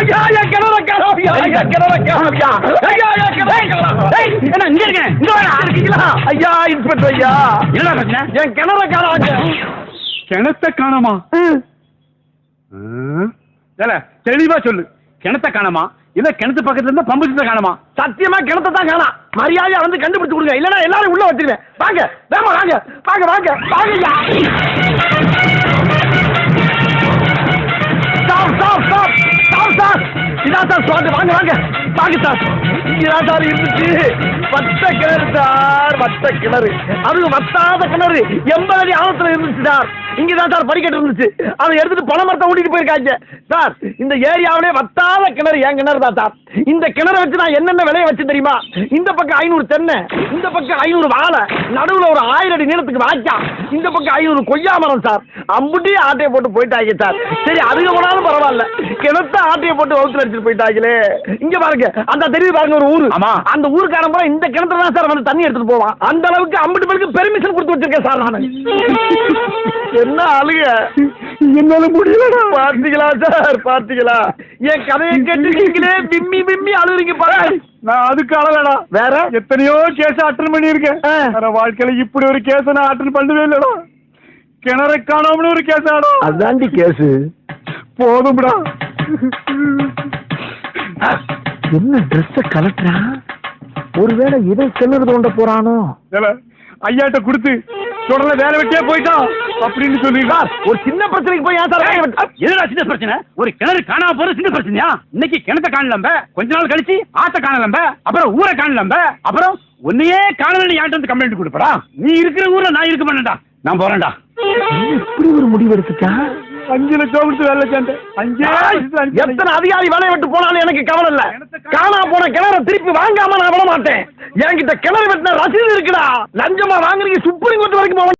ஐயா என் கிணற காணோம் ஐயா என் கிணற காணோம் ஐயா ஐயா என் கிணற காணோம். என்ன இங்க இருக்கேன், இங்க வாடா. இருக்கீங்களா ஐயா? இன்ஸ்பெக்டர் ஐயா, என்ன பிரச்சனை? என் கிணற காணோம். கிணத்த காணோமா? தெளிவா சொல்லு, கிணத்த காணோமா இல்ல கிணத்து பக்கத்துல இருந்தா பம்பு செட்ட காணோமா? சத்தியமா கிணத்தை தான் காணோம். மரியாதையா வந்து கண்டுபிடிச்சு கொடுங்க, இல்லன்னா எல்லாரும் உள்ள வச்சிருவேன். வாங்க வேமா வாங்க வாங்க வாங்க வாங்க ஐயா. Stop stop stop stop sir. இதான் சார் ஸ்பாட். வாங்க வாங்க வாங்க சார். இதான் சார் இருந்துச்சு. வட்ட கிணறு சார், வட்ட கிணறு. அது வத்தாத கிணறு 80 அடி ஆழத்துல இருந்துச்சு சார். இங்கதான் சார் படிக்கட்டு இருந்துச்சு. அதை எடுத்துட்டு பண மரத்தை ஊட்டிட்டு போயிருக்காங்க சார். இந்த ஏரியாவிலே வத்தாத கிணறு என் கிணறு தான் சார். இந்த கிணறை வச்சு நான் என்னென்ன விளைய வச்சு தெரியுமா? இந்த பக்கம் 500 தென்னை, இந்த பக்கம் 500 வாழை, நடுவுல ஒரு 1000 அடி நீளத்துக்கு வாய்க்கா, இந்த பக்கம் 500 கொய்யா மரம் சார். அம்புட்டி ஆட்டையை போட்டு போயிட்டாங்க சார். சரி அதுக்கு போனாலும் பரவாயில்ல, கிணத்த ஆட்டையை போட்டு வகுத்துல அடிச்சுட்டு போயிட்டாங்களே. இங்க பாருங்க, அந்த தெரியுது பாருங்க ஒரு ஊரு. ஆமா, அந்த ஊருக்காரன் பூரா இந்த கிணத்துல தான் சார் வந்து தண்ணி எடுத்துட்டு போவான். அந்த அளவுக்கு அம்புட்டு பேருக்கு பெர்மிஷன் கொடுத்து வச்சிருக்கேன் சார் நான். என்ன அழுக, என்னால முடியலடா. பார்த்தீங்களா சார், பார்த்தீங்களா? என் கதையை கேட்டு நீங்களே பிம்மி பிம்மி அழுகுறீங்க பாரு. நான் அதுக்கு அழலடா, வேற எத்தனையோ கேஸ் அட்டன் பண்ணியிருக்கேன். வேற வாழ்க்கையில இப்படி ஒரு கேஸ் நான் அட்டன் பண்ணவே இல்லடா. கிணற காணோம்னு ஒரு கேஸ் ஆடா. அதாண்டி கேஸ். போதும்டா. என்ன ட்ரெஸ் கலட்டுறா? ஒருவேளை இதை கிணறு தோண்ட போறானோ? ஐயாட்ட கொடுத்து தொடர்ல வேலை வெட்டியே போயிட்டான் அப்படின்னு சொல்லிருக்கார். ஒரு சின்ன பிரச்சனைக்கு போய் ஏன் சார்? எதுடா சின்ன பிரச்சனை? ஒரு கிணறு காணாம போற சின்ன பிரச்சனையா? இன்னைக்கு கிணத்தை காணலம்ப, கொஞ்ச நாள் கழிச்சு ஆத்த காணலம்ப, அப்புறம் ஊரை காணலம்ப, அப்புறம் உன்னையே காணலன்னு யார்கிட்ட வந்து கம்ப்ளைண்ட் கொடுப்பறா? நீ இருக்கிற ஊர்ல நான் இருக்க மாட்டேன்டா, நான் போறேன்டா. இப்படி ஒரு முடிவு எடுத்துட்டா? 5 லட்சம் கொடுத்து வேலை சேர்ந்தேன். எத்தனை அதிகாரி வேலையை விட்டு போனாலும் எனக்கு கவலை இல்ல. காணா போன கிணறு திருப்பி வாங்காம நான் விட மாட்டேன். என்கிட்ட கிணறு வெட்டின ரசீது இருக்குடா. லஞ்சமா வாங்குறீங்க, சுப்ரீம் கோர்ட் வரைக்கும் போக